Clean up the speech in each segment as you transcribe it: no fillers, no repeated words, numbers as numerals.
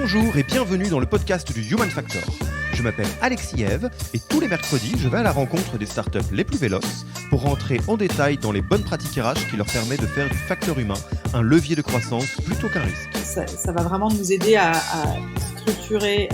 Bonjour et bienvenue dans le podcast du Human Factor. Je m'appelle Alexis Eve et tous les mercredis, je vais à la rencontre des startups les plus véloces pour rentrer en détail dans les bonnes pratiques RH qui leur permettent de faire du facteur humain un levier de croissance plutôt qu'un risque. Ça va vraiment nous aider à structurer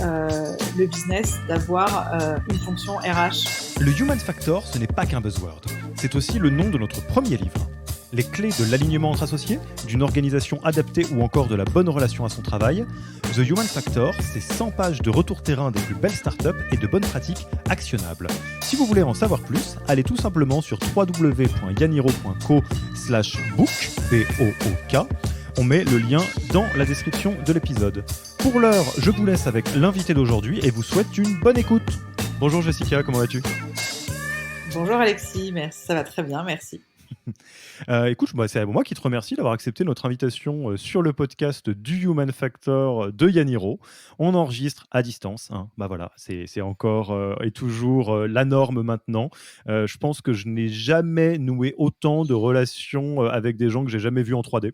le business, d'avoir une fonction RH. Le Human Factor, ce n'est pas qu'un buzzword. C'est aussi le nom de notre premier livre. Les clés de l'alignement entre associés, d'une organisation adaptée ou encore de la bonne relation à son travail. The Human Factor, c'est 100 pages de retour terrain des plus belles startups et de bonnes pratiques actionnables. Si vous voulez en savoir plus, allez tout simplement sur www.yaniro.co/book, B-O-O-K. On met le lien dans la description de l'épisode. Pour l'heure, je vous laisse avec l'invité d'aujourd'hui et vous souhaite une bonne écoute. Bonjour Jessica, comment vas-tu ? Bonjour Alexis, merci, ça va très bien, merci. Écoute, c'est moi qui te remercie d'avoir accepté notre invitation sur le podcast du Human Factor de Yaniro. On enregistre à distance. Voilà, c'est encore et toujours la norme maintenant. Je pense que je n'ai jamais noué autant de relations avec des gens que j'ai jamais vus en 3D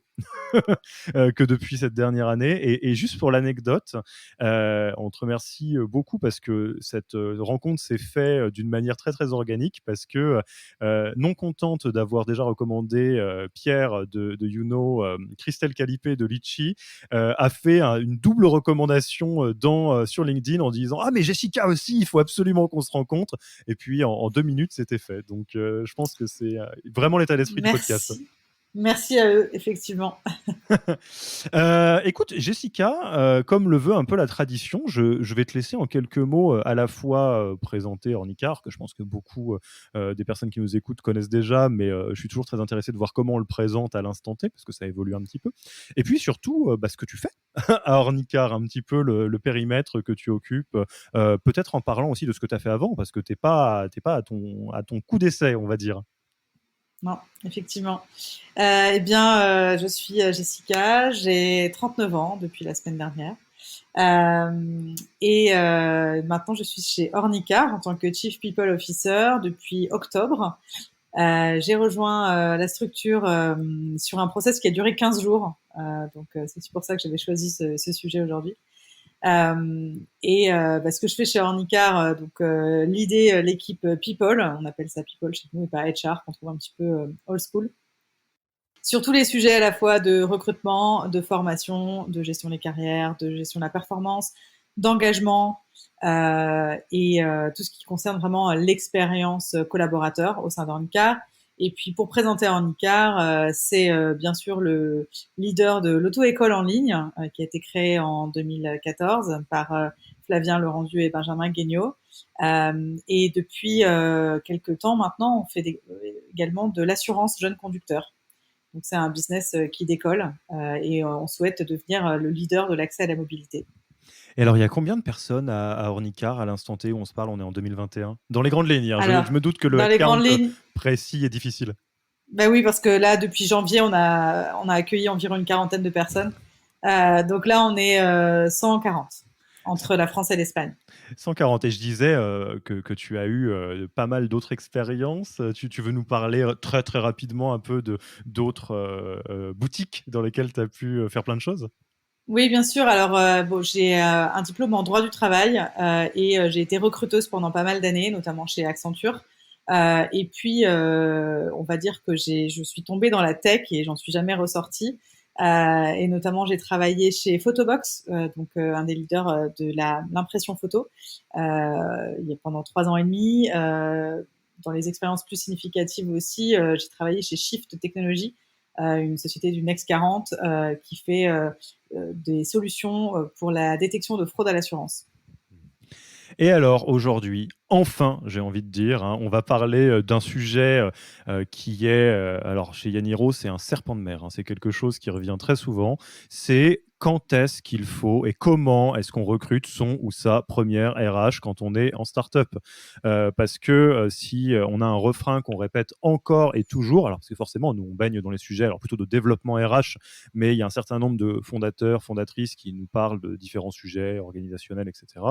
que depuis cette dernière année. Et juste pour l'anecdote, on te remercie beaucoup parce que cette rencontre s'est faite d'une manière très très organique parce que non contente d'avoir déjà recommandé Pierre de Youno, Christelle Calipé de Litchi, a fait une double recommandation sur LinkedIn en disant « Ah mais Jessica aussi, il faut absolument qu'on se rencontre ». Et puis en 2 minutes, c'était fait. Donc je pense que c'est vraiment l'état d'esprit du podcast. Merci à eux, effectivement. Écoute, Jessica, comme le veut un peu la tradition, je vais te laisser en quelques mots à la fois présenter Ornicar, que je pense que beaucoup des personnes qui nous écoutent connaissent déjà, mais je suis toujours très intéressé de voir comment on le présente à l'instant T, parce que ça évolue un petit peu. Et puis surtout, ce que tu fais à Ornicar, un petit peu le périmètre que tu occupes, peut-être en parlant aussi de ce que tu as fait avant, parce que tu n'es pas à ton coup d'essai, on va dire. Non, effectivement. Je suis Jessica, j'ai 39 ans depuis la semaine dernière. Maintenant, je suis chez Ornicar en tant que Chief People Officer depuis octobre. J'ai rejoint la structure sur un process qui a duré 15 jours. C'est pour ça que j'avais choisi ce sujet aujourd'hui. Ce que je fais chez Ornicar, l'idée, l'équipe People, on appelle ça People chez nous et pas HR, qu'on trouve un petit peu old school, sur tous les sujets à la fois de recrutement, de formation, de gestion des carrières, de gestion de la performance, d'engagement tout ce qui concerne vraiment l'expérience collaborateur au sein d'Ornicar. Et puis pour présenter Ornicar, c'est bien sûr le leader de l'auto-école en ligne qui a été créé en 2014 par Flavien Lerendu et Benjamin Guignot. Et depuis quelques temps maintenant, on fait également de l'assurance jeune conducteur. Donc c'est un business qui décolle et on souhaite devenir le leader de l'accès à la mobilité. Et alors, il y a combien de personnes à Ornicar à l'instant T où on se parle? On est en 2021. Dans les grandes lignes, alors, je me doute que le count précis est difficile. Oui, parce que là, depuis janvier, on a accueilli environ une quarantaine de personnes. Donc là, on est 140 entre la France et l'Espagne. 140. Et je disais que tu as eu pas mal d'autres expériences. Tu veux nous parler très, très rapidement un peu d'autres boutiques dans lesquelles tu as pu faire plein de choses? Oui, bien sûr. Alors, j'ai un diplôme en droit du travail et j'ai été recruteuse pendant pas mal d'années, notamment chez Accenture. Et puis, on va dire que je suis tombée dans la tech et j'en suis jamais ressortie. Et notamment, j'ai travaillé chez Photobox, un des leaders de l'impression photo, pendant 3 ans et demi. Dans les expériences plus significatives aussi, j'ai travaillé chez Shift Technologies, une société du Next 40 qui fait des solutions pour la détection de fraude à l'assurance. Et alors aujourd'hui, enfin, j'ai envie de dire, on va parler d'un sujet qui est, alors chez Yaniro, c'est un serpent de mer, c'est quelque chose qui revient très souvent, c'est quand est-ce qu'il faut et comment est-ce qu'on recrute son ou sa première RH quand on est en start-up. Parce que si on a un refrain qu'on répète encore et toujours, alors parce que forcément, nous, on baigne dans les sujets, alors plutôt de développement RH, mais il y a un certain nombre de fondateurs, fondatrices qui nous parlent de différents sujets organisationnels, etc.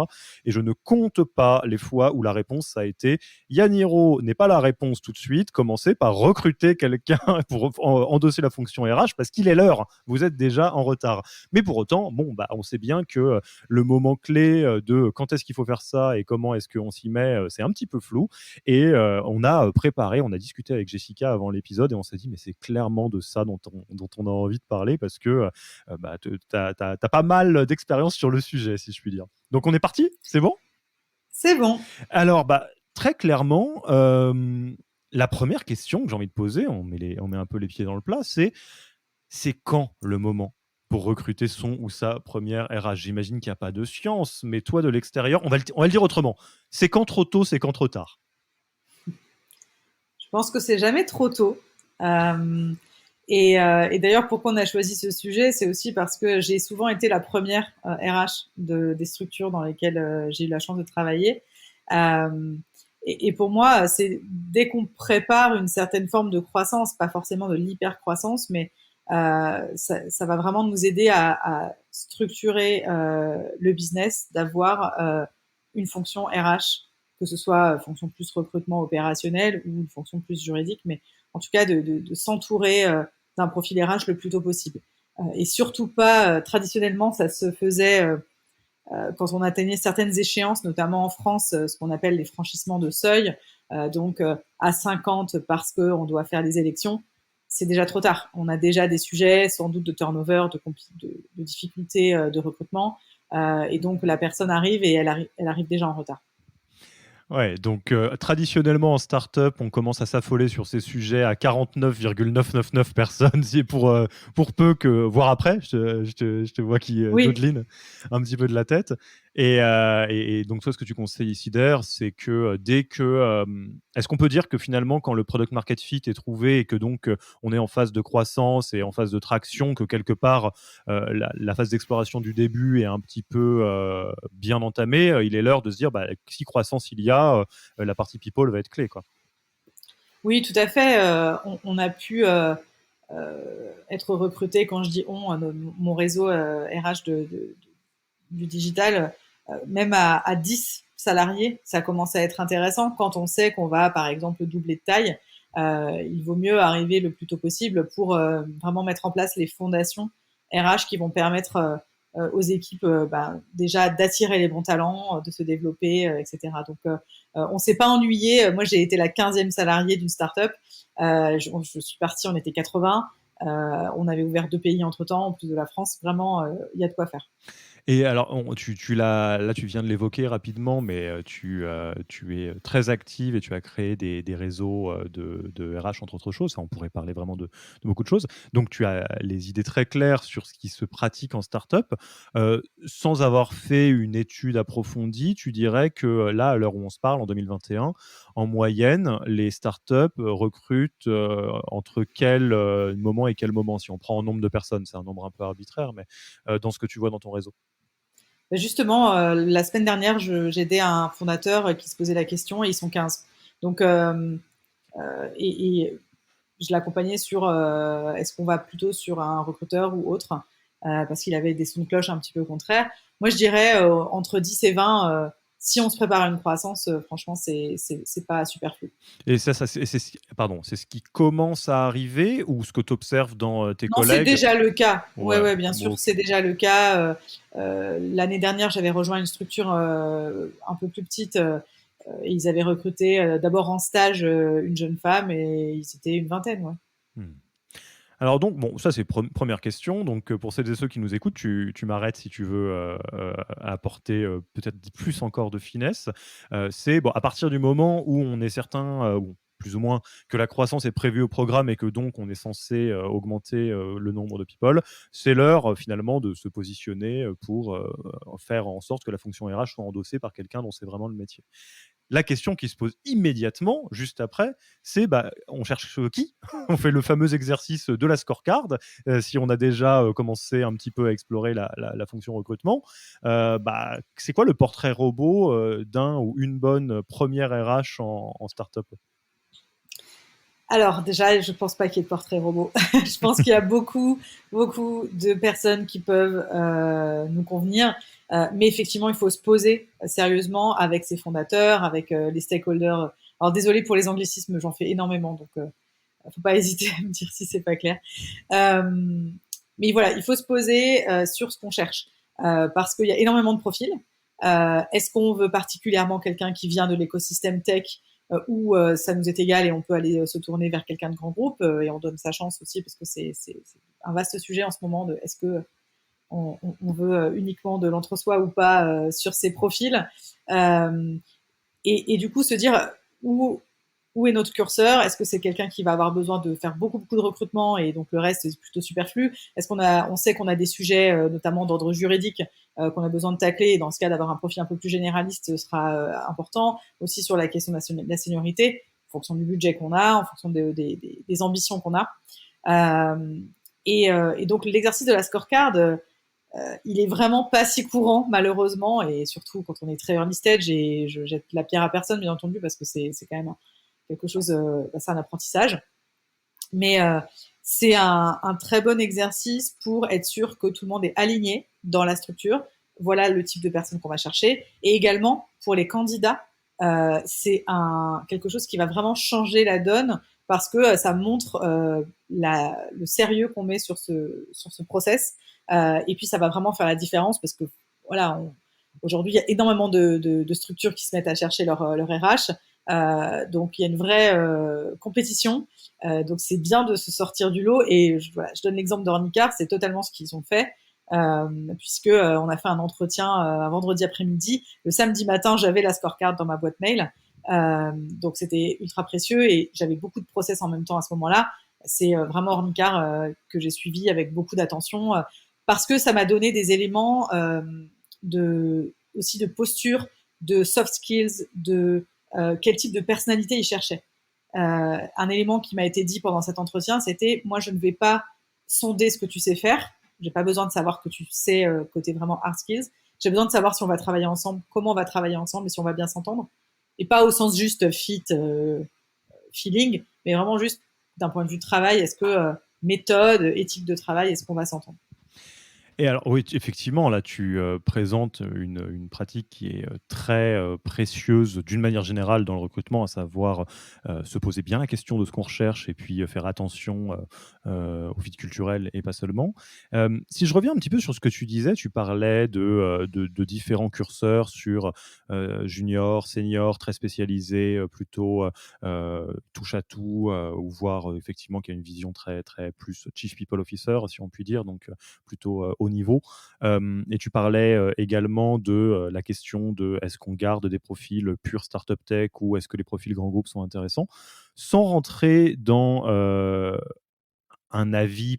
Et je ne compte pas les fois où la réponse ça a été Yaniro n'est pas la réponse tout de suite, commencez par recruter quelqu'un pour endosser la fonction RH parce qu'il est l'heure, vous êtes déjà en retard. Mais pour autant, bon, bah, on sait bien que le moment clé de quand est-ce qu'il faut faire ça et comment est-ce qu'on s'y met, c'est un petit peu flou. Et on a préparé, on a discuté avec Jessica avant l'épisode et on s'est dit, mais c'est clairement de ça dont on a envie de parler parce que bah, t'as pas mal d'expérience sur le sujet, si je puis dire. Donc on est parti, c'est bon? C'est bon. Alors, bah, très clairement, la première question que j'ai envie de poser, on met un peu les pieds dans le plat, c'est quand le moment pour recruter son ou sa première RH? J'imagine qu'il n'y a pas de science, mais toi de l'extérieur, on va le dire autrement. C'est quand trop tôt, c'est quand trop tard? Je pense que c'est jamais trop tôt. Et d'ailleurs, pourquoi on a choisi ce sujet, c'est aussi parce que j'ai souvent été la première RH des structures dans lesquelles j'ai eu la chance de travailler. Euh, et pour moi, c'est dès qu'on prépare une certaine forme de croissance, pas forcément de l'hyper-croissance, mais ça va vraiment nous aider à structurer le business, d'avoir une fonction RH, que ce soit fonction plus recrutement opérationnel ou une fonction plus juridique, mais en tout cas de s'entourer d'un profil RH le plus tôt possible. Et surtout pas, traditionnellement, ça se faisait quand on atteignait certaines échéances, notamment en France, ce qu'on appelle les franchissements de seuil, donc à 50 parce qu'on doit faire des élections, c'est déjà trop tard. On a déjà des sujets, sans doute de turnover, de difficultés de recrutement, et donc la personne arrive et elle arrive déjà en retard. Ouais, donc traditionnellement en start-up, on commence à s'affoler sur ces sujets à 49,999 personnes, pour peu que, voire après, je te vois qui Oui, dodeline un petit peu de la tête. Et donc toi, ce que tu conseilles ici d'ailleurs, c'est que dès que... est-ce qu'on peut dire que finalement, quand le product market fit est trouvé et que donc on est en phase de croissance et en phase de traction, que quelque part, la phase d'exploration du début est un petit peu bien entamée, il est l'heure de se dire, bah, si croissance il y a, la partie people va être clé, quoi. oui, tout à fait. On a pu être recruté, quand je dis on, mon réseau RH du digital, même à 10 salariés, ça commence à être intéressant. Quand on sait qu'on va, par exemple, doubler de taille, il vaut mieux arriver le plus tôt possible pour vraiment mettre en place les fondations RH qui vont permettre aux équipes déjà d'attirer les bons talents, de se développer, etc. Donc, on s'est pas ennuyé. Moi, j'ai été la 15e salariée d'une start-up. Je suis partie, on était 80. On avait ouvert 2 pays entre-temps, en plus de la France. Vraiment, il y a de quoi faire. Et alors, là, tu viens de l'évoquer rapidement, mais tu es très active et tu as créé des réseaux de RH, entre autres choses. Ça, on pourrait parler vraiment de beaucoup de choses. Donc, tu as les idées très claires sur ce qui se pratique en startup. Sans avoir fait une étude approfondie, tu dirais que là, à l'heure où on se parle, en 2021, en moyenne, les startups recrutent entre quel moment et quel moment? Si on prend en nombre de personnes, c'est un nombre un peu arbitraire, mais dans ce que tu vois dans ton réseau. Justement, la semaine dernière, j'aidais un fondateur qui se posait la question et ils sont 15. Donc, et je l'accompagnais sur est-ce qu'on va plutôt sur un recruteur ou autre, parce qu'il avait des sons de cloche un petit peu contraires. Moi, je dirais entre 10 et 20, si on se prépare à une croissance, franchement, c'est pas superflu. Et ça pardon, c'est ce qui commence à arriver ou ce que tu observes dans tes Non, c'est collègues? déjà le cas. Ouais, Ouais, ouais, bien bon, sûr, ok. c'est déjà le cas. L'année dernière, j'avais rejoint une structure un peu plus petite. Et ils avaient recruté d'abord en stage une jeune femme et ils étaient une vingtaine. Ouais. Hmm. Alors donc, bon, ça c'est première question. Donc pour celles et ceux qui nous écoutent, tu m'arrêtes si tu veux apporter peut-être plus encore de finesse. C'est bon, à partir du moment où on est certain, ou plus ou moins, que la croissance est prévue au programme et que donc on est censé augmenter le nombre de people, c'est l'heure finalement de se positionner pour faire en sorte que la fonction RH soit endossée par quelqu'un dont c'est vraiment le métier. La question qui se pose immédiatement, juste après, c'est bah, on cherche qui? On fait le fameux exercice de la scorecard. Si on a déjà commencé un petit peu à explorer la fonction recrutement, bah, c'est quoi le portrait robot d'un ou une bonne première RH en startup? Alors déjà, je pense pas qu'il y ait de portrait robot. Je pense qu'il y a beaucoup, beaucoup de personnes qui peuvent nous convenir. Mais effectivement, il faut se poser sérieusement avec ses fondateurs, avec les stakeholders. Alors désolé pour les anglicismes, j'en fais énormément, donc faut pas hésiter à me dire si c'est pas clair. Euh, Mais voilà, il faut se poser sur ce qu'on cherche parce qu'il y a énormément de profils. Est-ce qu'on veut particulièrement quelqu'un qui vient de l'écosystème tech ou ça nous est égal et on peut aller se tourner vers quelqu'un de grand groupe et on donne sa chance aussi parce que c'est un vaste sujet en ce moment de est-ce que on veut uniquement de l'entre-soi ou pas sur ces profils. Et du coup, se dire où est notre curseur? Est-ce que c'est quelqu'un qui va avoir besoin de faire beaucoup de recrutement et donc le reste est plutôt superflu? Est-ce on sait qu'on a des sujets, notamment d'ordre juridique, qu'on a besoin de tacler et dans ce cas d'avoir un profil un peu plus généraliste sera important. Aussi sur la question de la seniorité, en fonction du budget qu'on a, en fonction des ambitions qu'on a. Et donc l'exercice de la scorecard, il est vraiment pas si courant malheureusement et surtout quand on est très early stage et je jette la pierre à personne bien entendu parce que c'est quand même quelque chose, c'est un apprentissage. Mais c'est un très bon exercice pour être sûr que tout le monde est aligné dans la structure. Voilà le type de personnes qu'on va chercher. Et également, pour les candidats, c'est quelque chose qui va vraiment changer la donne parce que ça montre le sérieux qu'on met sur ce process. Et puis, ça va vraiment faire la différence parce que, voilà, aujourd'hui, il y a énormément de structures qui se mettent à chercher leur RH. Donc, il y a une vraie compétition. Donc, c'est bien de se sortir du lot. Et voilà, je donne l'exemple d'Ornicar, c'est totalement ce qu'ils ont fait. Puisque on a fait un entretien un vendredi après-midi. Le samedi matin, j'avais la scorecard dans ma boîte mail. Donc, c'était ultra précieux et j'avais beaucoup de process en même temps à ce moment-là. C'est vraiment Ornicar que j'ai suivi avec beaucoup d'attention parce que ça m'a donné des éléments aussi de posture, de soft skills, de quel type de personnalité il cherchait. Un élément qui m'a été dit pendant cet entretien, c'était moi, je ne vais pas sonder ce que tu sais faire. J'ai pas besoin de savoir que tu sais côté vraiment hard skills. J'ai besoin de savoir si on va travailler ensemble, comment on va travailler ensemble et si on va bien s'entendre. Et pas au sens juste fit, feeling, mais vraiment juste d'un point de vue travail. Est-ce que méthode, éthique de travail, est-ce qu'on va s'entendre? Et alors, oui, effectivement, là, tu présentes une pratique qui est très précieuse d'une manière générale dans le recrutement, à savoir se poser bien la question de ce qu'on recherche et puis faire attention au fit culturel et pas seulement. Si je reviens un petit peu sur ce que tu disais, tu parlais de différents curseurs sur junior, senior, très spécialisé, plutôt touche à tout, ou voir effectivement qu'il y a une vision très, très plus chief people officer, si on peut dire, donc plutôt haut niveau. Et tu parlais également de la question de est-ce qu'on garde des profils pure startup tech ou est-ce que les profils grands groupes sont intéressants, sans rentrer dans un avis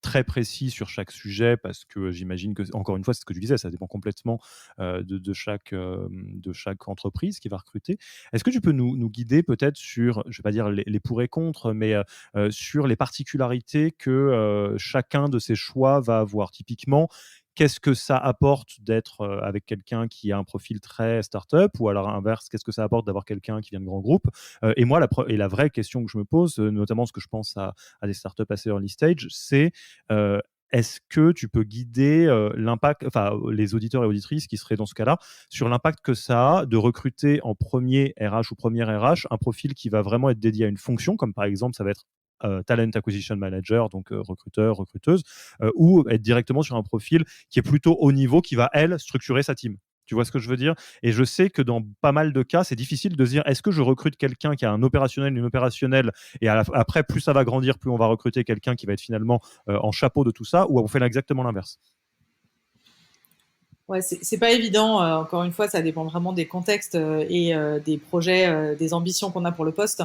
très précis sur chaque sujet, parce que j'imagine que, encore une fois, c'est ce que tu disais, ça dépend complètement de chaque entreprise qui va recruter. Est-ce que tu peux nous guider peut-être sur, je ne vais pas dire les pour et contre, mais sur les particularités que chacun de ces choix va avoir? Typiquement, qu'est-ce que ça apporte d'être avec quelqu'un qui a un profil très startup, ou alors à l'inverse, qu'est-ce que ça apporte d'avoir quelqu'un qui vient de grand groupe? Et moi, la vraie question que je me pose, notamment ce que je pense à des startups assez early stage, c'est est-ce que tu peux guider l'impact, enfin les auditeurs et auditrices qui seraient dans ce cas-là, sur l'impact que ça a de recruter en premier RH ou première RH un profil qui va vraiment être dédié à une fonction, comme par exemple ça va être talent acquisition manager, donc recruteur, recruteuse, ou être directement sur un profil qui est plutôt haut niveau, qui va, elle, structurer sa team. Tu vois ce que je veux dire? Et je sais que dans pas mal de cas, c'est difficile de se dire est-ce que je recrute quelqu'un qui a un opérationnel, une opérationnelle, et après, plus ça va grandir, plus on va recruter quelqu'un qui va être finalement en chapeau de tout ça, ou on fait exactement l'inverse? Ouais, c'est pas évident. Encore une fois, ça dépend vraiment des contextes et des projets, des ambitions qu'on a pour le poste.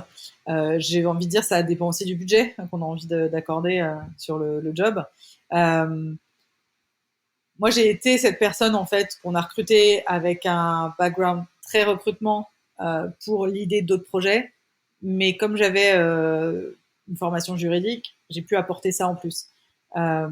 J'ai envie de dire, ça dépend aussi du budget qu'on a envie d'accorder sur le job. Euh, Moi, j'ai été cette personne en fait qu'on a recrutée avec un background très recrutement pour l'idée d'autres projets, mais comme j'avais une formation juridique, j'ai pu apporter ça en plus. Euh,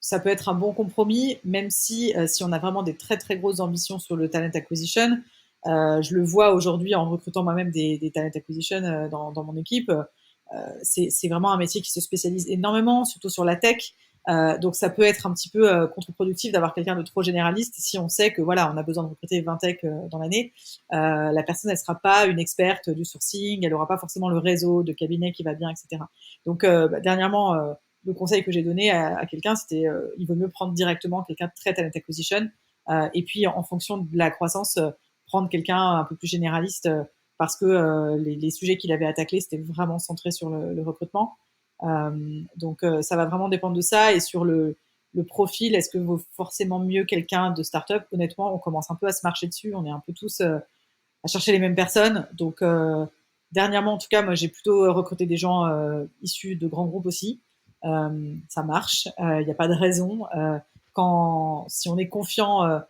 Ça peut être un bon compromis, même si on a vraiment des très très grosses ambitions sur le talent acquisition. Je le vois aujourd'hui en recrutant moi-même des talent acquisition dans mon équipe. C'est vraiment un métier qui se spécialise énormément, surtout sur la tech. Donc ça peut être un petit peu contre-productif d'avoir quelqu'un de trop généraliste si on sait que voilà, on a besoin de recruter 20 tech dans l'année. La personne, elle sera pas une experte du sourcing, elle aura pas forcément le réseau de cabinet qui va bien, etc. Donc dernièrement, le conseil que j'ai donné à quelqu'un, c'était il vaut mieux prendre directement quelqu'un de très talent acquisition, et puis en fonction de la croissance, prendre quelqu'un un peu plus généraliste, parce que les sujets qu'il avait à tacler, c'était vraiment centré sur le recrutement. Donc ça va vraiment dépendre de ça. Et sur le profil, est-ce que vaut forcément mieux quelqu'un de start-up? Honnêtement, on commence un peu à se marcher dessus. On est un peu tous à chercher les mêmes personnes. Donc dernièrement, en tout cas, moi j'ai plutôt recruté des gens issus de grands groupes aussi. Ça marche, il n'y a pas de raison. Si on est confiant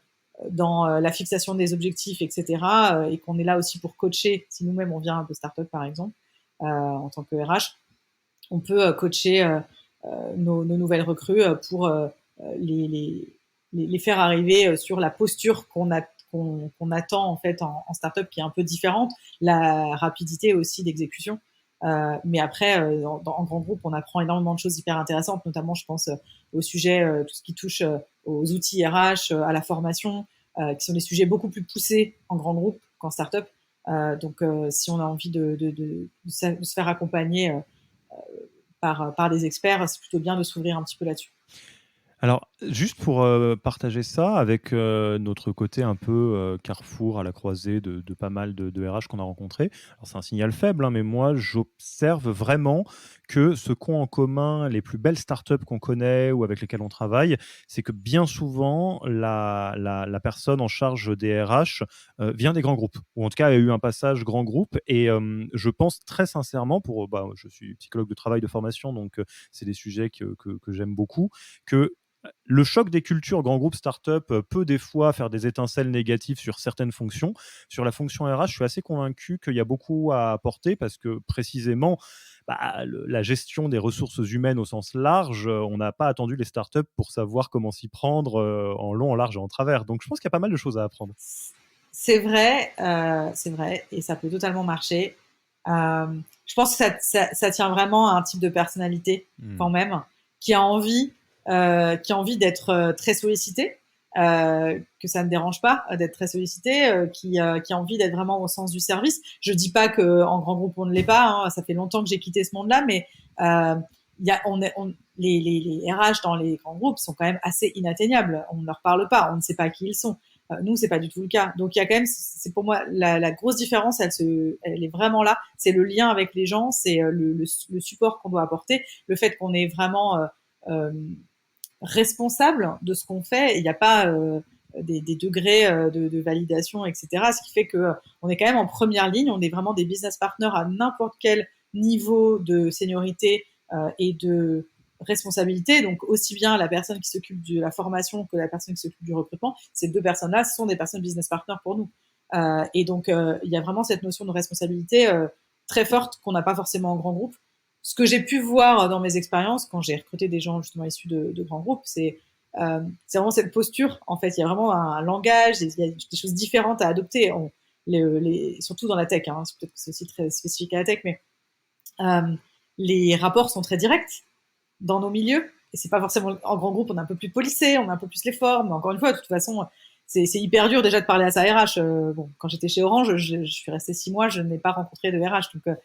dans la fixation des objectifs, etc., et qu'on est là aussi pour coacher, si nous-mêmes on vient de start-up par exemple, en tant que RH, on peut coacher nos nouvelles recrues pour les faire arriver sur la posture qu'on attend en fait en startup, qui est un peu différente, la rapidité aussi d'exécution. Mais après, en grand groupe, on apprend énormément de choses hyper intéressantes, notamment, je pense, au sujet, tout ce qui touche aux outils RH, à la formation, qui sont des sujets beaucoup plus poussés en grand groupe qu'en startup. Donc, si on a envie de se faire accompagner par des experts, c'est plutôt bien de s'ouvrir un petit peu là-dessus. Alors, juste pour partager ça avec notre côté un peu carrefour à la croisée de pas mal de RH qu'on a rencontrés. Alors, c'est un signal faible, hein, mais moi, j'observe vraiment que ce qu'ont en commun les plus belles startups qu'on connaît ou avec lesquelles on travaille, c'est que bien souvent, la personne en charge des RH vient des grands groupes, ou en tout cas a eu un passage grand groupe. Et je pense très sincèrement, je suis psychologue de travail de formation, donc c'est des sujets que j'aime beaucoup, que le choc des cultures grand groupe startup peut des fois faire des étincelles négatives sur certaines fonctions. Sur la fonction RH, je suis assez convaincu qu'il y a beaucoup à apporter parce que précisément, la gestion des ressources humaines au sens large, on n'a pas attendu les startups pour savoir comment s'y prendre en long, en large et en travers. Donc je pense qu'il y a pas mal de choses à apprendre. C'est vrai, et ça peut totalement marcher. Je pense que ça tient vraiment à un type de personnalité quand même, qui a envie, d'être très sollicité, que ça ne dérange pas d'être très sollicité, qui a envie d'être vraiment au sens du service. Je dis pas que en grand groupe on ne l'est pas, hein, ça fait longtemps que j'ai quitté ce monde-là, mais il y a, les RH dans les grands groupes sont quand même assez inatteignables. On ne leur parle pas, on ne sait pas qui ils sont. Nous, c'est pas du tout le cas. Donc, il y a quand même, c'est pour moi la grosse différence. Elle est vraiment là. C'est le lien avec les gens, c'est le support qu'on doit apporter, le fait qu'on est vraiment euh, responsable de ce qu'on fait. Il n'y a pas des degrés de validation, etc. Ce qui fait que on est quand même en première ligne. On est vraiment des business partners à n'importe quel niveau de seniorité et de responsabilité. Donc, aussi bien la personne qui s'occupe de la formation que la personne qui s'occupe du recrutement, ces deux personnes-là sont des personnes business partners pour nous. Et donc, il y a vraiment cette notion de responsabilité très forte qu'on n'a pas forcément en grand groupe. Ce que j'ai pu voir dans mes expériences, quand j'ai recruté des gens justement issus de grands groupes, c'est vraiment cette posture. En fait, il y a vraiment un langage, il y a des choses différentes à adopter. Surtout dans la tech, hein, peut-être que c'est aussi très spécifique à la tech, mais les rapports sont très directs dans nos milieux. Et c'est pas forcément en grand groupe, on est un peu plus policé, on a un peu plus les formes. Mais encore une fois, de toute façon, c'est hyper dur déjà de parler à sa RH. Bon, quand j'étais chez Orange, je suis restée 6 mois, je n'ai pas rencontré de RH. Donc,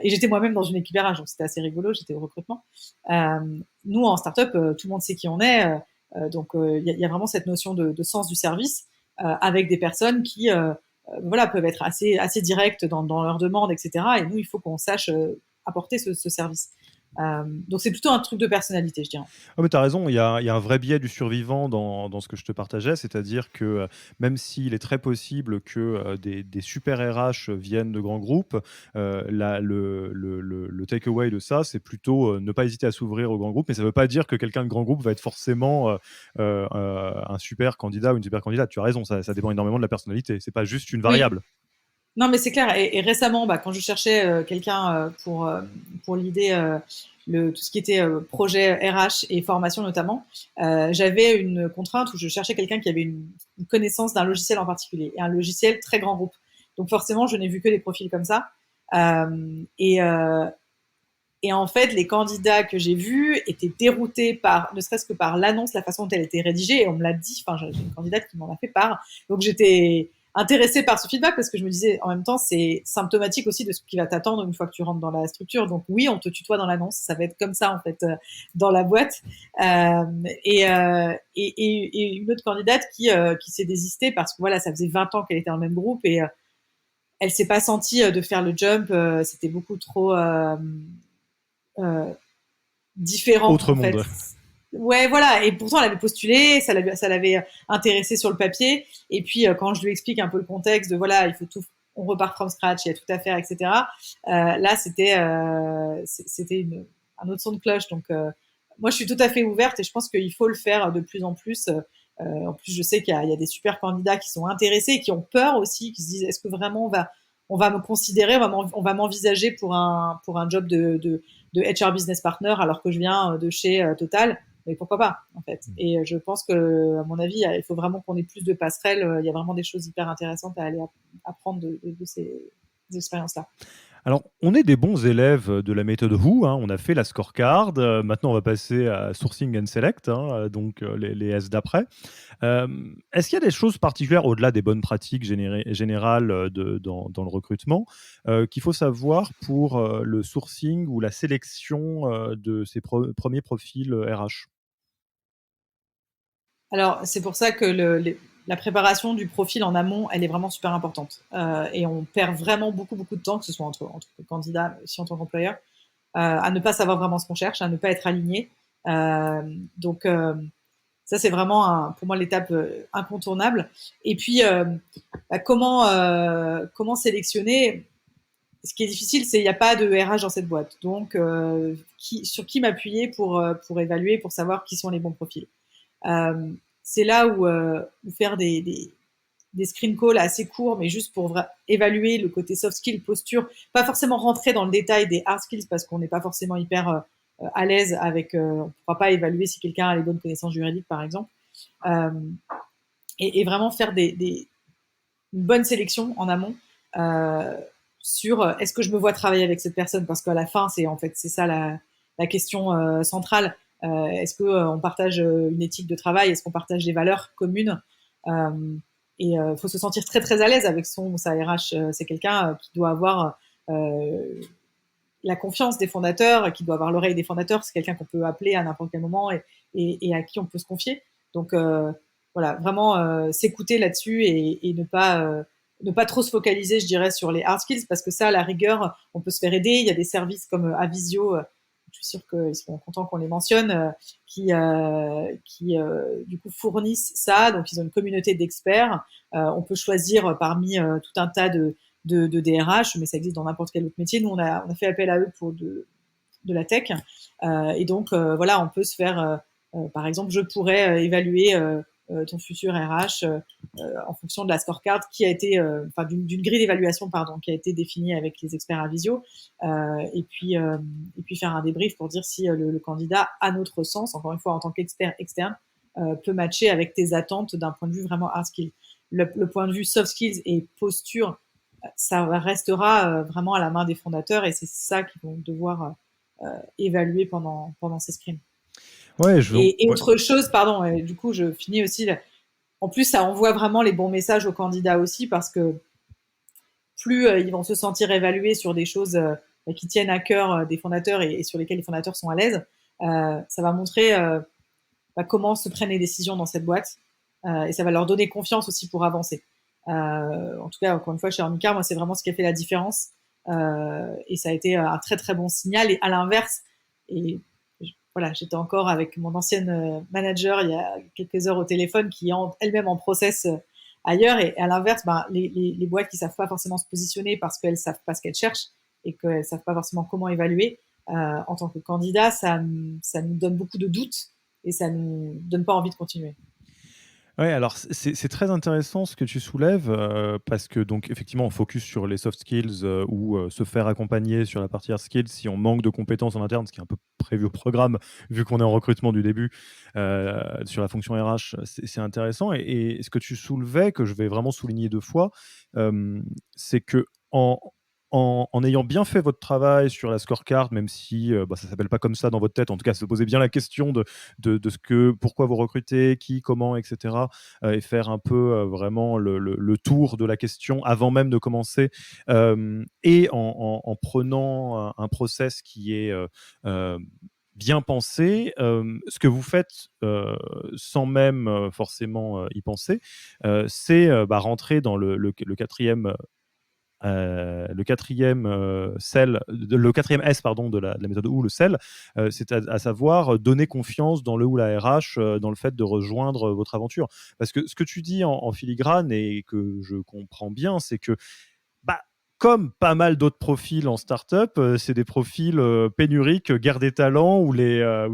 et j'étais moi-même dans une équipe RH, donc c'était assez rigolo, j'étais au recrutement. Nous, en startup, tout le monde sait qui on est. Donc, y a vraiment cette notion de sens du service avec des personnes qui voilà, peuvent être assez directes dans leurs demandes, etc. Et nous, il faut qu'on sache apporter ce service. Donc c'est plutôt un truc de personnalité, je dirais. Ah, mais tu as raison, il y a un vrai biais du survivant dans ce que je te partageais, c'est-à-dire que même s'il est très possible que des super RH viennent de grands groupes, le takeaway de ça, c'est plutôt ne pas hésiter à s'ouvrir aux grands groupes, mais ça ne veut pas dire que quelqu'un de grand groupe va être forcément un super candidat ou une super candidate. Tu as raison, ça dépend énormément de la personnalité, c'est pas juste une Oui, variable. non, mais c'est clair. Et récemment, quand je cherchais quelqu'un pour l'idée, tout ce qui était projet RH et formation notamment, j'avais une contrainte où je cherchais quelqu'un qui avait une connaissance d'un logiciel en particulier, et un logiciel très grand groupe. Donc forcément, je n'ai vu que des profils comme ça. Euh, et, euh, et en fait, les candidats que j'ai vus étaient déroutés ne serait-ce que par l'annonce, la façon dont elle était rédigée. Et on me l'a dit. Enfin, j'ai une candidate qui m'en a fait part. Donc j'étais intéressée par ce feedback parce que je me disais en même temps c'est symptomatique aussi de ce qui va t'attendre une fois que tu rentres dans la structure. Donc oui, on te tutoie dans l'annonce, ça va être comme ça en fait dans la boîte. Et une autre candidate qui s'est désistée parce que voilà, ça faisait 20 ans qu'elle était dans le même groupe et elle s'est pas sentie de faire le jump. C'était beaucoup trop euh, différent Autre en fait. monde. Ouais, voilà. Et pourtant, elle avait postulé, ça l'avait intéressé sur le papier. Et puis, quand je lui explique un peu le contexte de voilà, il faut tout, on repart from scratch, il y a tout à faire, etc. Là, c'était un autre son de cloche. Donc, moi, je suis tout à fait ouverte et je pense qu'il faut le faire de plus en plus. En plus, je sais qu'il y a des super candidats qui sont intéressés et qui ont peur aussi, qui se disent est-ce que vraiment on va me considérer, on va m'envisager pour un job de HR business partner alors que je viens de chez Total. Mais pourquoi pas, en fait. Et je pense que, à mon avis, il faut vraiment qu'on ait plus de passerelles. Il y a vraiment des choses hyper intéressantes à aller apprendre de ces expériences-là. Alors, on est des bons élèves de la méthode Who, hein, on a fait la scorecard, maintenant on va passer à sourcing and select, hein, donc les S d'après. Est-ce qu'il y a des choses particulières au-delà des bonnes pratiques générales dans le recrutement qu'il faut savoir pour le sourcing ou la sélection de ces premiers profils RH? Alors, c'est pour ça que la préparation du profil en amont, elle est vraiment super importante. Et on perd vraiment beaucoup, beaucoup de temps, que ce soit entre candidats, aussi en tant qu'employeur, à ne pas savoir vraiment ce qu'on cherche, à ne pas être aligné. Euh, donc, ça, c'est vraiment, pour moi, l'étape incontournable. Et puis, comment sélectionner? Ce qui est difficile, c'est il n'y a pas de RH dans cette boîte. Donc, sur qui m'appuyer pour évaluer, pour savoir qui sont les bons profils. Euh, c'est là où faire des screen calls assez courts, mais juste pour évaluer le côté soft skill, posture, pas forcément rentrer dans le détail des hard skills parce qu'on n'est pas forcément hyper à l'aise avec, on ne pourra pas évaluer si quelqu'un a les bonnes connaissances juridiques, par exemple. Euh, et vraiment faire une bonne sélection en amont euh, sur est-ce que je me vois travailler avec cette personne parce qu'à la fin c'est ça la question centrale. Est-ce que on partage une éthique de travail, est-ce qu'on partage des valeurs communes, euh, et faut se sentir très très à l'aise avec son ou sa RH. C'est quelqu'un qui doit avoir la confiance des fondateurs, qui doit avoir l'oreille des fondateurs. C'est quelqu'un qu'on peut appeler à n'importe quel moment et à qui on peut se confier. Donc voilà, vraiment s'écouter là-dessus et ne pas trop se focaliser, je dirais, sur les hard skills parce que ça, à la rigueur, on peut se faire aider. Il y a des services comme Avisio, je suis sûre qu'ils seront contents qu'on les mentionne, qui du coup fournissent ça. Donc ils ont une communauté d'experts. On peut choisir parmi tout un tas de DRH, mais ça existe dans n'importe quel autre métier. Nous, on a fait appel à eux pour de la tech. Et donc, voilà, on peut se faire, par exemple, je pourrais évaluer ton futur RH en fonction de la scorecard qui a été, enfin, d'une grille d'évaluation, pardon, qui a été définie avec les experts à Visio, et puis faire un débrief pour dire si le candidat, à notre sens, encore une fois, en tant qu'expert externe, peut matcher avec tes attentes d'un point de vue vraiment hard skill. Le point de vue soft skills et posture, ça restera vraiment à la main des fondateurs et c'est ça qu'ils vont devoir évaluer pendant ces sprints. Ouais, je Et ouais. autre chose, pardon, et du coup, je finis aussi. En plus, ça envoie vraiment les bons messages aux candidats aussi parce que plus ils vont se sentir évalués sur des choses qui tiennent à cœur des fondateurs et sur lesquelles les fondateurs sont à l'aise, ça va montrer comment se prennent les décisions dans cette boîte et ça va leur donner confiance aussi pour avancer. En tout cas, encore une fois, chez Armica, moi, c'est vraiment ce qui a fait la différence et ça a été un très très bon signal. Et à l'inverse, et voilà, j'étais encore avec mon ancienne manager il y a quelques heures au téléphone qui est elle-même en process ailleurs. Et à l'inverse, ben, les boîtes qui savent pas forcément se positionner parce qu'elles savent pas ce qu'elles cherchent et qu'elles savent pas forcément comment évaluer, en tant que candidat, ça nous donne beaucoup de doutes et ça nous donne pas envie de continuer. Ouais, alors c'est très intéressant ce que tu soulèves, parce que donc effectivement on focus sur les soft skills, ou se faire accompagner sur la partie hard skills si on manque de compétences en interne, ce qui est un peu prévu au programme vu qu'on est en recrutement du début, sur la fonction RH, c'est intéressant et ce que tu soulevais, que je vais vraiment souligner 2 fois, c'est qu'en en ayant bien fait votre travail sur la scorecard, même si ça ne s'appelle pas comme ça dans votre tête, en tout cas, se poser bien la question de pourquoi vous recrutez, qui, comment, etc. Et faire un peu vraiment le tour de la question avant même de commencer. Et en prenant un process qui est bien pensé, ce que vous faites sans même forcément y penser, c'est rentrer dans le quatrième le quatrième S pardon, de la méthode ou le sel, c'est à savoir donner confiance dans le ou la RH, dans le fait de rejoindre votre aventure. Parce que ce que tu dis en filigrane et que je comprends bien, c'est que bah, comme pas mal d'autres profils en startup, c'est des profils pénuriques, guerre des talents, où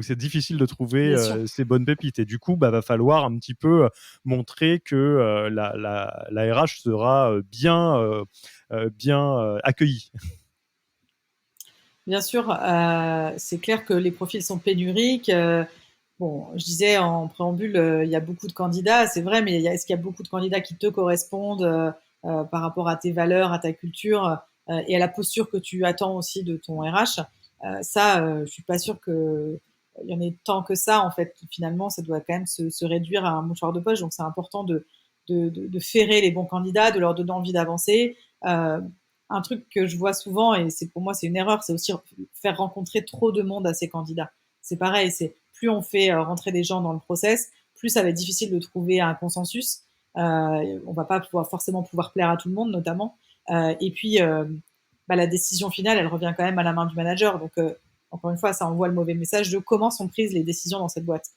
c'est difficile de trouver Bien sûr. ces bonnes pépites. Et du coup, va falloir un petit peu montrer que la RH sera bien accueillie. Bien sûr, c'est clair que les profils sont pénuriques. Bon, je disais en préambule, il y a beaucoup de candidats, c'est vrai, mais est-ce qu'il y a beaucoup de candidats qui te correspondent par rapport à tes valeurs, à ta culture et à la posture que tu attends aussi de ton RH? Je suis pas sûre que il y en ait tant que ça. En fait, finalement, ça doit quand même se réduire à un mouchoir de poche. Donc, c'est important de ferrer les bons candidats, de leur donner envie d'avancer. Un truc que je vois souvent, et pour moi, c'est une erreur, c'est aussi faire rencontrer trop de monde à ces candidats. C'est pareil, c'est plus on fait rentrer des gens dans le process, plus ça va être difficile de trouver un consensus. On va pas forcément pouvoir plaire à tout le monde, notamment. Et puis, la décision finale, elle revient quand même à la main du manager. Donc, encore une fois, ça envoie le mauvais message de comment sont prises les décisions dans cette boîte.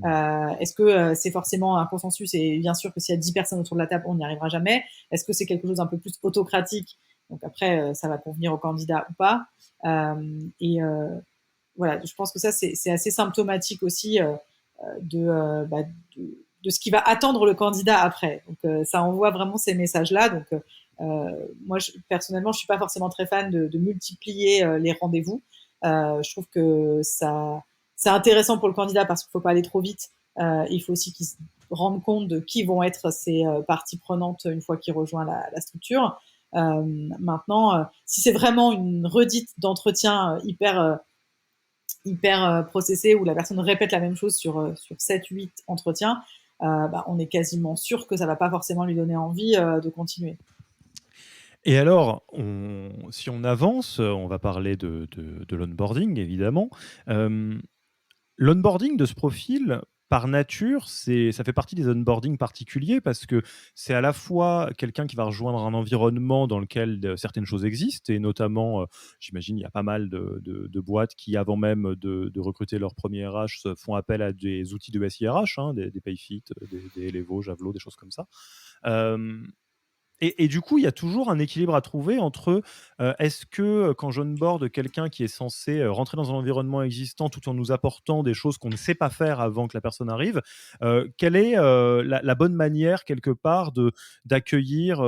Est-ce que c'est forcément un consensus? Et bien sûr que s'il y a 10 personnes autour de la table, on n'y arrivera jamais. Est-ce que c'est quelque chose d'un peu plus autocratique? Donc après, ça va convenir au candidat ou pas. Et voilà, je pense que ça, c'est assez symptomatique aussi de, euh, bah, de ce qui va attendre le candidat après. Donc ça envoie vraiment ces messages-là. Donc moi, personnellement, je suis pas forcément très fan de multiplier les rendez-vous. Je trouve que c'est intéressant pour le candidat parce qu'il faut pas aller trop vite. Il faut aussi qu'il se rende compte de qui vont être ses parties prenantes une fois qu'il rejoint la structure. Maintenant, si c'est vraiment une redite d'entretien hyper processée où la personne répète la même chose sur 7-8 entretiens, on est quasiment sûr que ça va pas forcément lui donner envie de continuer. Et alors, si on avance, on va parler de l'onboarding, évidemment. Euh, L'onboarding de ce profil, par nature, ça fait partie des onboardings particuliers parce que c'est à la fois quelqu'un qui va rejoindre un environnement dans lequel certaines choses existent, et notamment, j'imagine, il y a pas mal de boîtes qui, avant même de recruter leur premier RH, font appel à des outils de SIRH, hein, des Payfit, des Elevo, Javelot, des choses comme ça. Euh, et du coup, il y a toujours un équilibre à trouver entre est-ce que quand j'onboard quelqu'un qui est censé rentrer dans un environnement existant tout en nous apportant des choses qu'on ne sait pas faire avant que la personne arrive, quelle est la bonne manière quelque part d'accueillir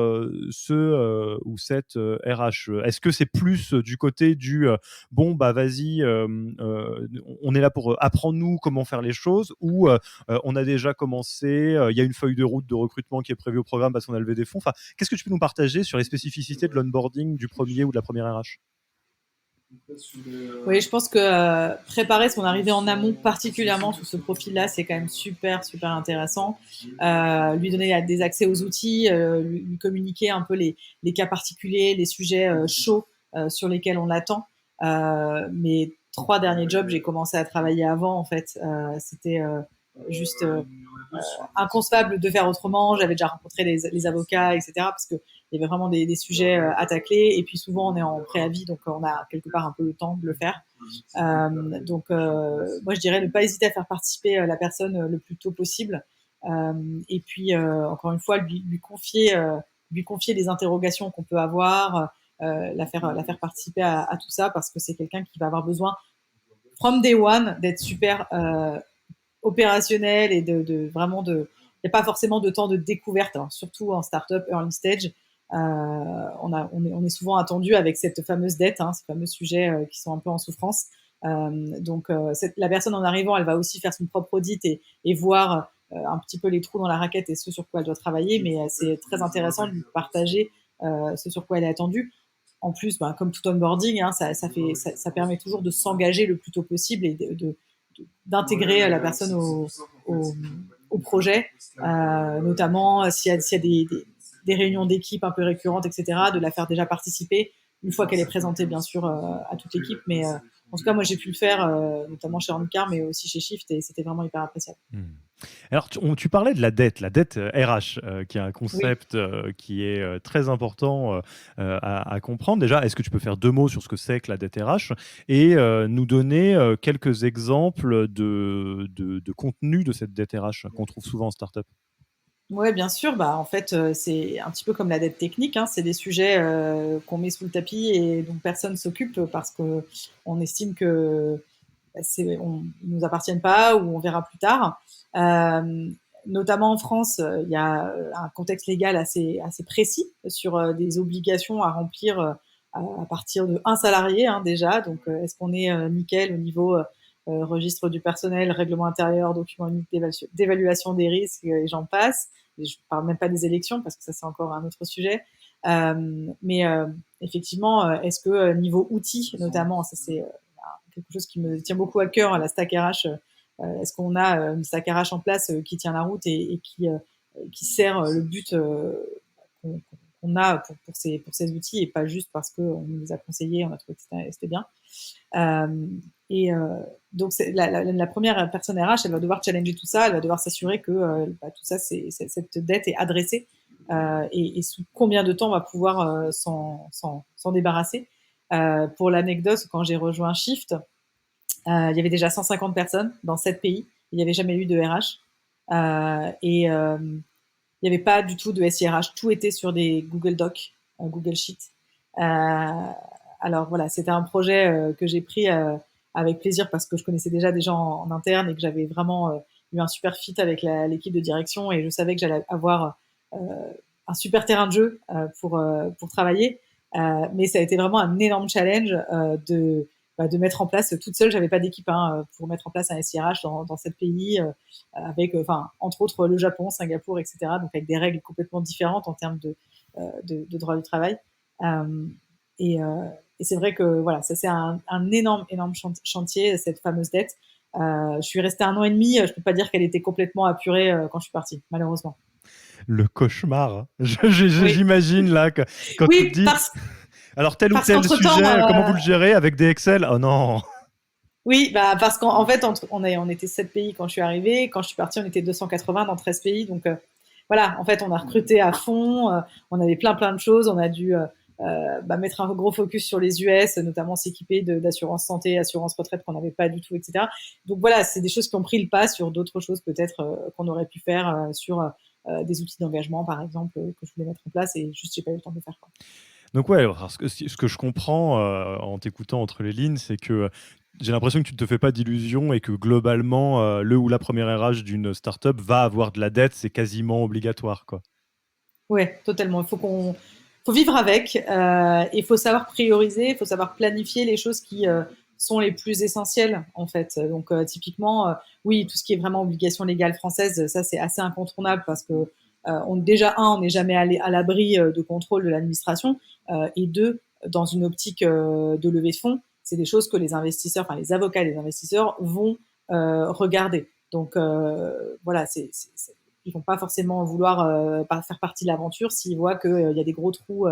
ce ou cette RH? Est-ce que c'est plus du côté du bon bah vas-y, on est là pour apprendre-nous comment faire les choses, ou on a déjà commencé, il y a une feuille de route de recrutement qui est prévue au programme parce qu'on a levé des fonds. Enfin, qu'est-ce que tu peux nous partager sur les spécificités de l'onboarding du premier ou de la première RH? Oui, je pense que préparer son arrivée en amont, particulièrement sur ce profil-là, c'est quand même super, super intéressant. Lui donner des accès aux outils, lui communiquer un peu les cas particuliers, les sujets chauds sur lesquels on l'attend. Mes 3 derniers jobs, j'ai commencé à travailler avant, en fait. C'était juste inconcevable de faire autrement. J'avais déjà rencontré les avocats, etc. Parce que il y avait vraiment des sujets à tacler. Et puis souvent, on est en préavis, donc on a quelque part un peu le temps de le faire. Moi, je dirais ne pas hésiter à faire participer la personne le plus tôt possible. Et puis, encore une fois, lui confier les interrogations qu'on peut avoir, la faire participer à tout ça, parce que c'est quelqu'un qui va avoir besoin, from day one, d'être super opérationnel et vraiment il n'y a pas forcément de temps de découverte, alors surtout en startup early stage. On est souvent attendu avec cette fameuse dette, hein, ces fameux sujets qui sont un peu en souffrance. La personne en arrivant, elle va aussi faire son propre audit et voir un petit peu les trous dans la raquette et ce sur quoi elle doit travailler, mais c'est très intéressant de lui partager ce sur quoi elle est attendue. en plus, comme tout onboarding, hein, ça permet toujours de s'engager le plus tôt possible et d'intégrer la personne au projet, notamment s'il y a des réunions d'équipe un peu récurrentes, etc., de la faire déjà participer une fois qu'elle est présentée, bien sûr, à toute l'équipe. Mais en tout cas, moi, j'ai pu le faire, notamment chez Handcar, mais aussi chez Shift, et c'était vraiment hyper appréciable. Alors, tu parlais de la dette RH, qui est un Oui. concept qui est très important à comprendre. Déjà, est-ce que tu peux faire 2 mots sur ce que c'est que la dette RH et nous donner quelques exemples de contenu de cette dette RH qu'on trouve souvent en startup? Ouais, bien sûr. En fait, c'est un petit peu comme la dette technique, hein. C'est des sujets qu'on met sous le tapis et dont personne s'occupe parce que on estime que ils nous appartiennent pas ou on verra plus tard. Notamment en France, il y a un contexte légal assez précis sur des obligations à remplir à partir de un salarié, hein, déjà. Donc, est-ce qu'on est nickel au niveau registre du personnel, règlement intérieur, document unique d'évaluation des risques, et j'en passe. Et je parle même pas des élections parce que ça c'est encore un autre sujet. Mais effectivement, est-ce que niveau outils, notamment, ça c'est quelque chose qui me tient beaucoup à cœur, la stack RH. Est-ce qu'on a une stack RH en place qui tient la route et qui sert le but qu'on a pour ces outils et pas juste parce qu'on nous a conseillé, on a trouvé que c'était bien. Et donc, la première personne RH, elle va devoir challenger tout ça, elle va devoir s'assurer que tout ça, cette dette est adressée et sous combien de temps on va pouvoir s'en débarrasser. Pour l'anecdote, quand j'ai rejoint Shift, il y avait déjà 150 personnes dans 7 pays. Il n'y avait jamais eu de RH. Il n'y avait pas du tout de SIRH. Tout était sur des Google Docs, Google Sheets. Alors voilà, c'était un projet que j'ai pris avec plaisir parce que je connaissais déjà des gens en interne et que j'avais vraiment eu un super fit avec l'équipe de direction et je savais que j'allais avoir un super terrain de jeu pour travailler. Mais ça a été vraiment un énorme challenge de mettre en place toute seule. J'avais pas d'équipe pour mettre en place un SIRH dans 7 pays avec, entre autres, le Japon, Singapour, etc. Donc avec des règles complètement différentes en termes de droit du travail. Euh, et, euh, et c'est vrai que voilà, ça c'est un énorme, énorme chantier, cette fameuse dette. Je suis restée 1 an et demi. Je peux pas dire qu'elle était complètement apurée quand je suis partie, malheureusement. Le cauchemar. Oui, J'imagine là que quand tu te oui, dis alors tel ou parce tel qu'entre-temps, sujet, comment vous le gérez avec des Excel? Oh non. oui, parce qu'en fait, on était 7 pays quand je suis arrivée. Quand je suis partie, on était 280 dans 13 pays. Donc, voilà, en fait, on a recruté à fond. On avait plein de choses. On a dû mettre un gros focus sur les US, notamment s'équiper d'assurance santé, assurance retraite qu'on n'avait pas du tout, etc. Donc, voilà, c'est des choses qui ont pris le pas sur d'autres choses peut-être qu'on aurait pu faire sur des outils d'engagement, par exemple, que je voulais mettre en place et juste, j'ai pas eu le temps de faire, quoi. Donc ouais, alors ce que je comprends en t'écoutant entre les lignes, c'est que j'ai l'impression que tu ne te fais pas d'illusions et que globalement, le ou la première RH d'une startup va avoir de la dette, c'est quasiment obligatoire, quoi. Ouais, totalement. Faut vivre avec. Il faut savoir prioriser. Il faut savoir planifier les choses qui sont les plus essentielles, en fait. Donc, typiquement, oui, tout ce qui est vraiment obligation légale française, ça c'est assez incontournable parce que déjà on n'est jamais à l'abri de contrôle de l'administration, et deux, dans une optique de levée de fonds, c'est des choses que les investisseurs, enfin les avocats des investisseurs vont regarder. Donc voilà, ils vont pas forcément vouloir faire partie de l'aventure s'ils voient qu'il y a des gros trous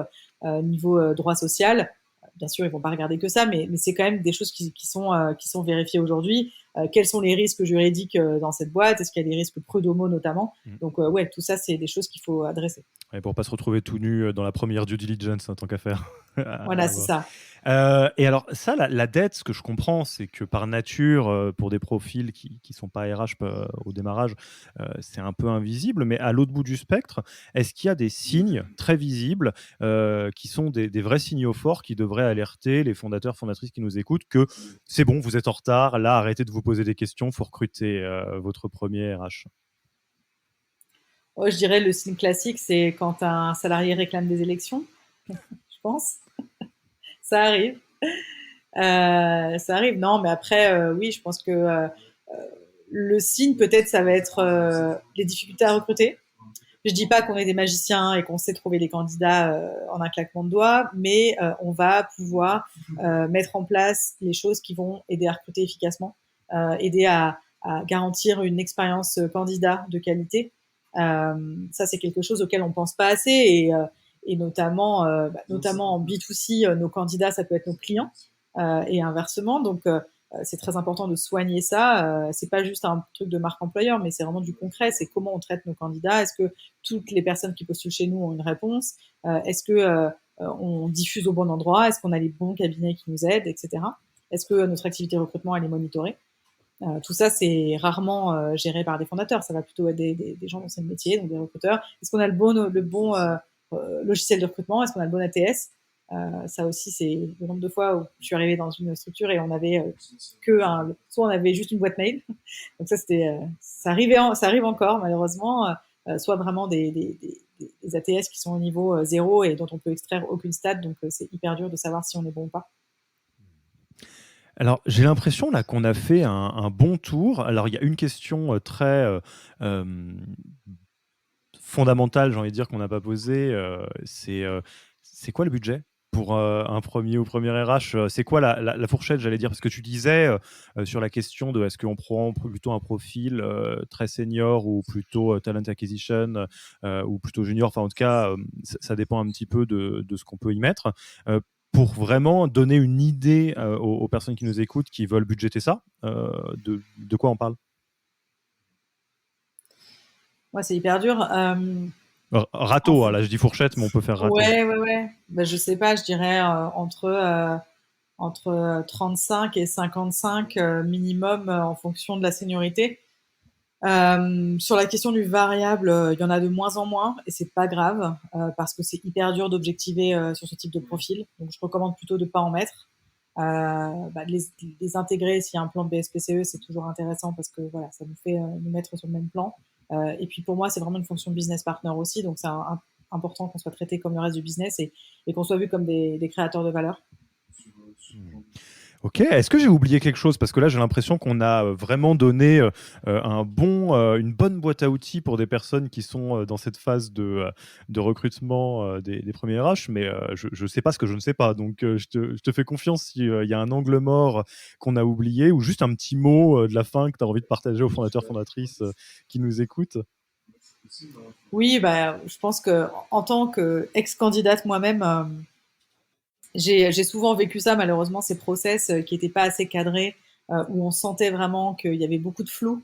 niveau droit social. Bien sûr, ils vont pas regarder que ça, mais c'est quand même des choses qui sont vérifiées aujourd'hui. Quels sont les risques juridiques dans cette boîte? Est-ce qu'il y a des risques prud'homo notamment? Mm. Donc ouais, tout ça, c'est des choses qu'il faut adresser. Ouais, pour pas se retrouver tout nu dans la première due diligence, hein, tant qu'à faire. Voilà, À c'est voir. ça. Et alors ça, la dette, ce que je comprends, c'est que par nature, pour des profils qui sont pas RH au démarrage, c'est un peu invisible. Mais à l'autre bout du spectre, est-ce qu'il y a des signes très visibles qui sont des vrais signaux forts qui devraient alerter les fondateurs, fondatrices qui nous écoutent que c'est bon, vous êtes en retard, là, arrêtez de vous poser des questions, faut recruter votre premier RH. Oh, je dirais le signe classique, c'est quand un salarié réclame des élections, je pense. Ça arrive. Ça arrive, non, mais après, oui, je pense que le signe, peut-être, ça va être les difficultés à recruter. Je dis pas qu'on est des magiciens et qu'on sait trouver les candidats en un claquement de doigts, mais on va pouvoir mettre en place les choses qui vont aider à recruter efficacement, aider à garantir une expérience candidat de qualité. Ça, c'est quelque chose auquel on pense pas assez et notamment en B2C, nos candidats, ça peut être nos clients et inversement. Donc, c'est très important de soigner ça. C'est pas juste un truc de marque employeur, mais c'est vraiment du concret. C'est comment on traite nos candidats. Est-ce que toutes les personnes qui postulent chez nous ont une réponse? Est-ce que on diffuse au bon endroit? Est-ce qu'on a les bons cabinets qui nous aident, etc. Est-ce que notre activité recrutement elle est monitorée? Tout ça, c'est rarement géré par des fondateurs. Ça va plutôt être des gens dont c'est le métier, donc des recruteurs. Est-ce qu'on a le bon logiciel de recrutement? Est-ce qu'on a le bon ATS? Ça aussi, c'est le nombre de fois où je suis arrivée dans une structure et on avait soit on avait juste une boîte mail. Donc ça, ça arrive encore malheureusement. Soit vraiment des ATS qui sont au niveau 0 et dont on peut extraire aucune stat. Donc c'est hyper dur de savoir si on est bon ou pas. Alors, j'ai l'impression là qu'on a fait un bon tour. Alors, il y a une question très fondamentale, j'ai envie de dire, qu'on n'a pas posée. C'est quoi le budget pour un premier ou première RH? C'est quoi la fourchette, j'allais dire? Parce que tu disais sur la question de est-ce qu'on prend plutôt un profil très senior ou plutôt talent acquisition ou plutôt junior. Enfin, en tout cas, ça dépend un petit peu de ce qu'on peut y mettre. Pour vraiment donner une idée aux personnes qui nous écoutent, qui veulent budgéter ça, de quoi on parle? Ouais, c'est hyper dur. Râteau, hein, là je dis fourchette, mais on peut faire râteau. Ouais. Ben, je sais pas, je dirais entre 35 et 55 minimum en fonction de la seniorité. Sur la question du variable, il y en a de moins en moins et c'est pas grave parce que c'est hyper dur d'objectiver sur ce type de profil. Donc je recommande plutôt de pas en mettre. De les intégrer s'il y a un plan de BSPCE, c'est toujours intéressant parce que voilà, ça nous fait nous mettre sur le même plan. Et puis pour moi, c'est vraiment une fonction de business partner aussi, donc c'est important qu'on soit traité comme le reste du business et qu'on soit vu comme des créateurs de valeur. Ok, est-ce que j'ai oublié quelque chose? Parce que là, j'ai l'impression qu'on a vraiment donné une bonne boîte à outils pour des personnes qui sont dans cette phase de recrutement des premiers RH, mais je ne sais pas ce que je ne sais pas. Donc, je te fais confiance s'il y a un angle mort qu'on a oublié ou juste un petit mot de la fin que tu as envie de partager aux fondateurs, fondatrices qui nous écoutent. Oui, bah, je pense que en tant qu'ex-candidate moi-même, j'ai souvent vécu ça, malheureusement, ces process qui n'étaient pas assez cadrés, où on sentait vraiment qu'il y avait beaucoup de flou.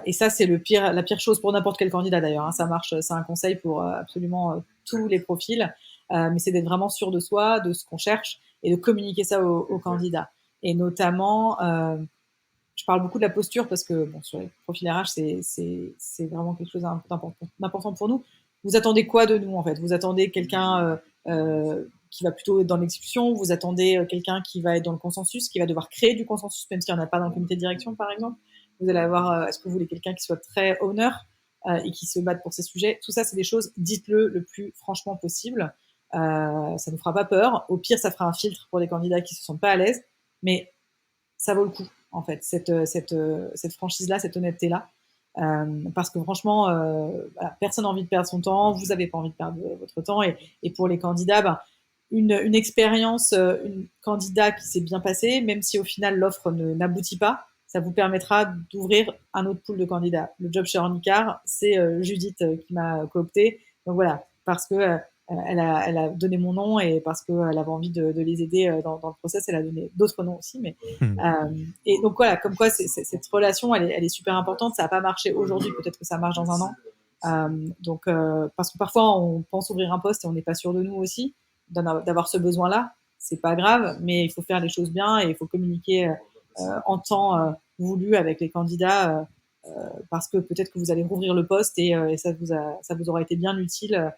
Et ça, c'est la pire chose pour n'importe quel candidat d'ailleurs. Hein. Ça marche, c'est un conseil pour absolument tous les profils. Mais c'est d'être vraiment sûr de soi, de ce qu'on cherche, et de communiquer ça aux candidats. Et notamment, je parle beaucoup de la posture parce que bon, sur les profils RH, c'est vraiment quelque chose d'important pour nous. Vous attendez quoi de nous en fait? Vous attendez quelqu'un qui va plutôt être dans l'exécution, vous attendez quelqu'un qui va être dans le consensus, qui va devoir créer du consensus, même s'il n'y en a pas dans le comité de direction par exemple. Vous allez avoir, est-ce que vous voulez quelqu'un qui soit très owner et qui se batte pour ces sujets? Tout ça, c'est des choses, dites-le le plus franchement possible. Ça ne fera pas peur. Au pire, ça fera un filtre pour les candidats qui se sentent pas à l'aise, mais ça vaut le coup en fait, cette franchise-là, cette honnêteté-là. Parce que franchement, voilà, personne n'a envie de perdre son temps, vous n'avez pas envie de perdre votre temps. Et pour les candidats, ben, une expérience, une candidat qui s'est bien passée, même si au final l'offre n'aboutit pas, ça vous permettra d'ouvrir un autre pool de candidats. Le job chez Ornicar, c'est Judith qui m'a coopté. Donc voilà, parce que elle a donné mon nom et parce qu'elle avait envie de les aider dans le process, elle a donné d'autres noms aussi. Mais et donc voilà, comme quoi cette relation, elle est super importante. Ça n'a pas marché aujourd'hui, peut-être que ça marche dans un an. Parce que parfois on pense ouvrir un poste et on n'est pas sûr de nous aussi, d'avoir ce besoin-là. C'est pas grave, mais il faut faire les choses bien et il faut communiquer en temps voulu avec les candidats parce que peut-être que vous allez rouvrir le poste et ça vous aura été bien utile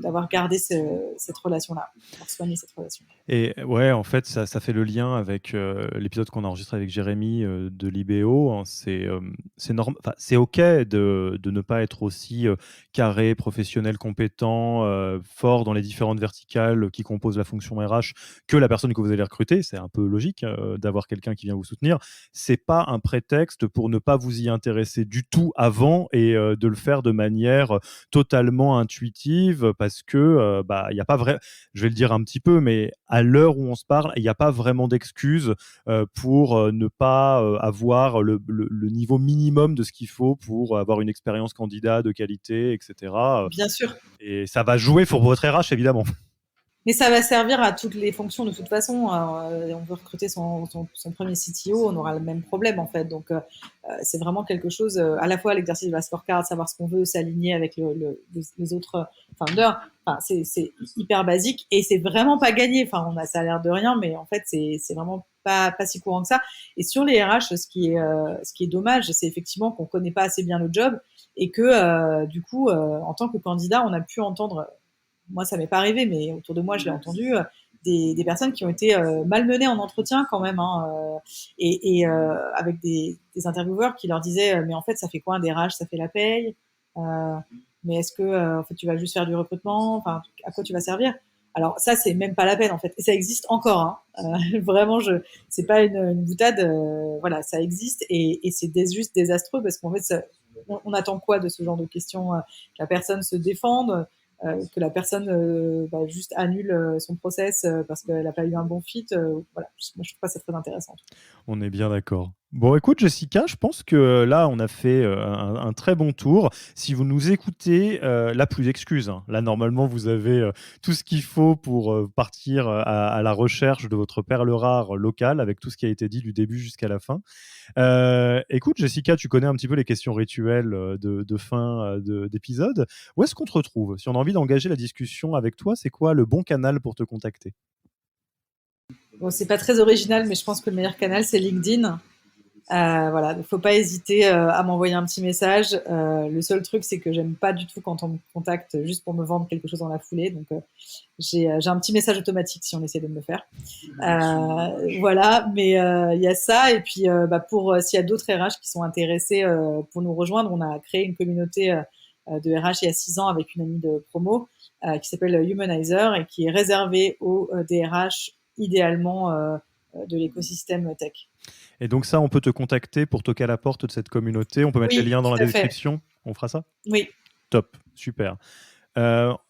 d'avoir gardé cette relation-là, d'avoir soigné cette relation. Et ouais, en fait, ça fait le lien avec l'épisode qu'on a enregistré avec Jérémy de l'IBO, hein. C'est OK de ne pas être aussi carré, professionnel, compétent, fort dans les différentes verticales qui composent la fonction RH que la personne que vous allez recruter. C'est un peu logique d'avoir quelqu'un qui vient vous soutenir. C'est pas un prétexte pour ne pas vous y intéresser du tout avant et de le faire de manière totalement intuitive parce que il y a pas vrai, je vais le dire un petit peu, mais à l'heure où on se parle, il n'y a pas vraiment d'excuses pour ne pas avoir le niveau minimum de ce qu'il faut pour avoir une expérience candidat de qualité, etc. Bien sûr. Et ça va jouer pour votre RH, évidemment. Mais ça va servir à toutes les fonctions de toute façon. On veut recruter son premier CTO, on aura le même problème en fait. Donc c'est vraiment quelque chose, à la fois l'exercice de la scorecard, savoir ce qu'on veut, s'aligner avec les autres founders. Enfin, c'est hyper basique et c'est vraiment pas gagné. Enfin, ça a l'air de rien, mais en fait c'est vraiment pas si courant que ça. Et sur les RH, ce qui est dommage, c'est effectivement qu'on connaît pas assez bien le job et que du coup, en tant que candidat, on a pu entendre, moi ça m'est pas arrivé, mais autour de moi je l'ai entendu, des personnes qui ont été malmenées en entretien quand même, hein, avec des intervieweurs qui leur disaient mais en fait ça fait quoi un DRH, ça fait la paye, mais est-ce que en fait tu vas juste faire du recrutement, enfin à quoi tu vas servir? Alors ça c'est même pas la peine en fait, et ça existe encore, hein. Vraiment c'est pas une boutade, voilà ça existe et c'est juste désastreux parce qu'en fait on attend quoi de ce genre de questions, que la personne se défende, que la personne juste annule son process parce qu'elle n'a pas eu un bon fit. Voilà, moi je trouve pas ça très intéressant. On est bien d'accord. Bon, écoute, Jessica, je pense que là, on a fait un très bon tour. Si vous nous écoutez, là, plus d'excuses, hein. Là, normalement, vous avez tout ce qu'il faut pour partir à la recherche de votre perle rare locale avec tout ce qui a été dit du début jusqu'à la fin. Écoute, Jessica, tu connais un petit peu les questions rituelles de fin d'épisode. Où est-ce qu'on te retrouve? Si on a envie d'engager la discussion avec toi, c'est quoi le bon canal pour te contacter? Bon, c'est pas très original, mais je pense que le meilleur canal c'est LinkedIn. Voilà, il ne faut pas hésiter à m'envoyer un petit message. Le seul truc, c'est que j'aime pas du tout quand on me contacte juste pour me vendre quelque chose dans la foulée. Donc, j'ai un petit message automatique si on essaie de me le faire. Voilà, mais il y a ça. Et puis, pour s'il y a d'autres RH qui sont intéressés pour nous rejoindre, on a créé une communauté de RH il y a 6 ans avec une amie de promo qui s'appelle Humanizer et qui est réservée aux DRH idéalement de l'écosystème tech. Et donc ça, on peut te contacter pour toquer à la porte de cette communauté. On peut mettre les Oui, liens dans la tout à fait. description. On fera ça? Oui. Top, super.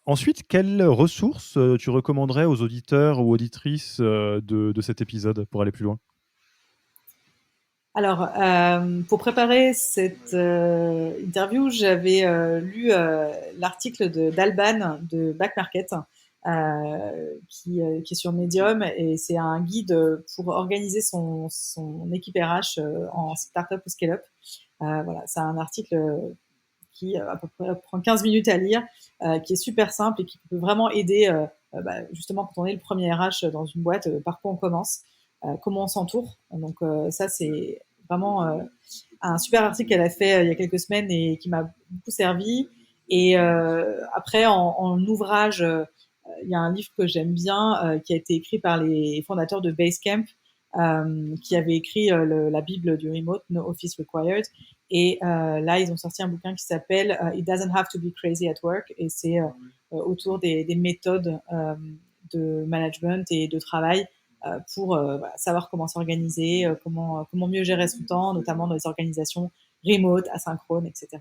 Ensuite, quelles ressources tu recommanderais aux auditeurs ou auditrices de cet épisode pour aller plus loin? Alors, pour préparer cette interview, j'avais lu l'article d'Alban de Back Market, qui est sur Medium, et c'est un guide pour organiser son équipe RH en startup ou scale-up. Voilà, c'est un article qui à peu près prend 15 minutes à lire, qui est super simple et qui peut vraiment aider justement quand on est le premier RH dans une boîte, par quoi on commence, comment on s'entoure. Donc ça, c'est vraiment un super article qu'elle a fait il y a quelques semaines et qui m'a beaucoup servi. Et après, en ouvrage, il y a un livre que j'aime bien qui a été écrit par les fondateurs de Basecamp, qui avait écrit la Bible du remote, No Office Required. Et là, ils ont sorti un bouquin qui s'appelle It Doesn't Have to Be Crazy at Work. Et c'est autour des méthodes de management et de travail pour savoir comment s'organiser, comment mieux gérer son temps, notamment dans les organisations remote, asynchrones, etc.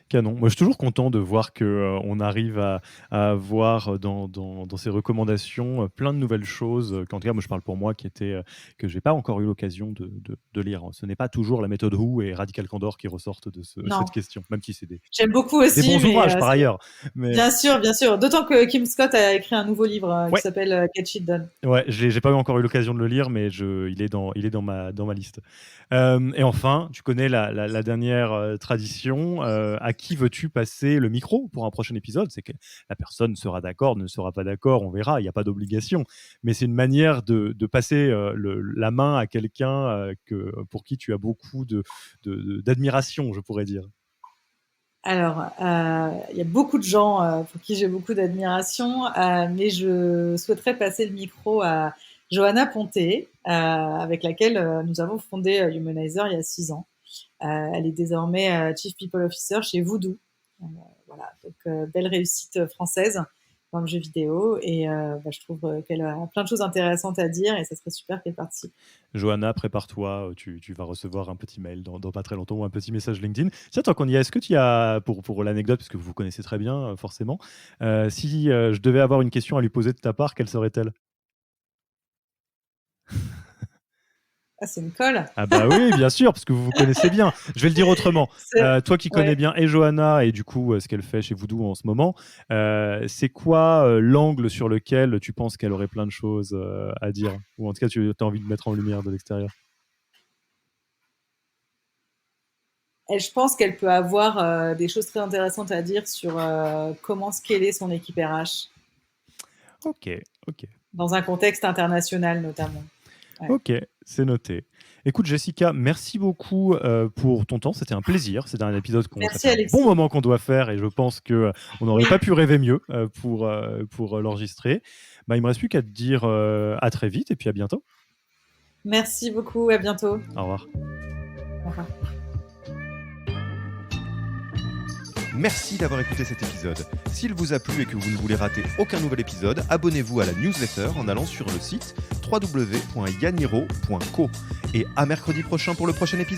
Canon. Moi, je suis toujours content de voir qu'on arrive à avoir dans ces recommandations plein de nouvelles choses. En tout cas, moi, je parle pour moi que je n'ai pas encore eu l'occasion de lire. Ce n'est pas toujours la méthode Who et Radical Candor qui ressortent de cette Non, question, même si c'est j'aime beaucoup des aussi, bons mais ouvrages par ailleurs. Mais bien sûr, bien sûr. D'autant que Kim Scott a écrit un nouveau livre qui ouais, s'appelle Get Shit Done. ouais, j'ai pas encore eu l'occasion de le lire, mais il est dans ma liste. Et enfin, tu connais la dernière tradition. À qui veux-tu passer le micro pour un prochain épisode? C'est que la personne sera d'accord, ne sera pas d'accord, on verra, il n'y a pas d'obligation. Mais c'est une manière de passer la main à quelqu'un pour qui tu as beaucoup d'admiration, je pourrais dire. Alors, il y a beaucoup de gens pour qui j'ai beaucoup d'admiration, mais je souhaiterais passer le micro à Johanna Ponté, avec laquelle nous avons fondé Humanizer il y a 6 ans. Elle est désormais Chief People Officer chez Voodoo. Voilà, donc belle réussite française dans le jeu vidéo. Et je trouve qu'elle a plein de choses intéressantes à dire et ça serait super qu'elle participe. Johanna, prépare-toi, tu vas recevoir un petit mail dans pas très longtemps ou un petit message LinkedIn. Tiens, tant qu'on y est, est-ce que tu as, pour l'anecdote, parce que vous vous connaissez très bien, forcément, si je devais avoir une question à lui poser de ta part, quelle serait-elle? Ah, c'est une colle. Ah bah oui, bien sûr, parce que vous vous connaissez bien. Je vais le dire autrement. Toi qui connais Ouais. bien et Johanna et du coup ce qu'elle fait chez Voodoo en ce moment, c'est quoi l'angle sur lequel tu penses qu'elle aurait plein de choses à dire? Ou en tout cas, tu as envie de mettre en lumière de l'extérieur? Et je pense qu'elle peut avoir des choses très intéressantes à dire sur comment scaler son équipe RH Ok, ok. dans un contexte international notamment. Ouais. Ok, c'est noté. Écoute Jessica, merci beaucoup pour ton temps. C'était un plaisir. C'était un épisode ça Merci fait un bon Alexis. moment qu'on doit faire et je pense que on n'aurait pas pu rêver mieux pour l'enregistrer. Bah, il me reste plus qu'à te dire à très vite et puis à bientôt. Merci beaucoup, à bientôt. Au revoir. Au revoir. Merci d'avoir écouté cet épisode. S'il vous a plu et que vous ne voulez rater aucun nouvel épisode, abonnez-vous à la newsletter en allant sur le site www.yaniro.co. Et à mercredi prochain pour le prochain épisode.